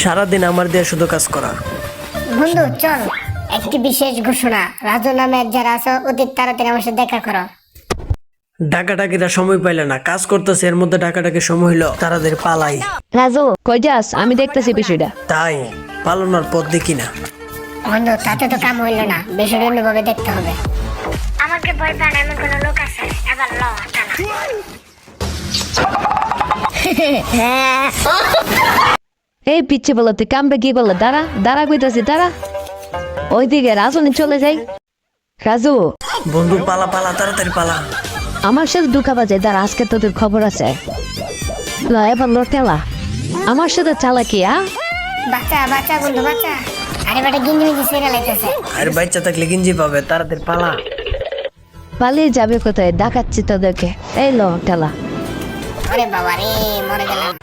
সারাদিন আমার দিয়ে শুধু কাজ করা। বন্ধু চল, একটি বিশেষ ঘোষণা, রাজু নামের যারা আছো অতি তাড়াতাড়ি আমার সাথে দেখা করো। ডাকাডাকিরা সময় পাইলে না, কাজ করতেছে, এর মধ্যে ডাকাডাকি সময় হইলো, তাড়াতাড়ি পালাই। রাজু কই যাস? আমি দেখতেছি বিষয়টা। তাই পালানোর পথ দেখি না। বন্ধু তাতে তো কাম হইলো না, বিষয়টা অন্যভাবে দেখতে হবে। আমাকে ভয় পান এমন কোনো লোক আছে? এবার ল এই পিচ্ছে বলো, তুই কামবে কি বললো? দাঁড়া দাঁড়া কইতাছি, দাঁড়া। ওইদিকে রাজনী চলে যাই। রাজু বন্ধু পালা পালা, তাড়াতাড়ি পালা। আমার সাথে দুঃখা বাজে, দাঁড়া, আজকে তোদের খবর আছে। ল এবার লড়তেলা আমার সাথে চালাকি। বাচ্চা বাচ্চা বন্ধু বাচ্চা, আরে বেটা গিঞ্জি মিঞ্জি সেরা লাইতেছে। আর বাচ্চা থাকলে গিঞ্জি পাবে, তাড়াতাড়ি পালা। পালিয়ে যাবে কোথায়? ডাকাচ্ছি তোদেরকে। এই লো টেলা। আরে বাবা রে, মরে গেলাম।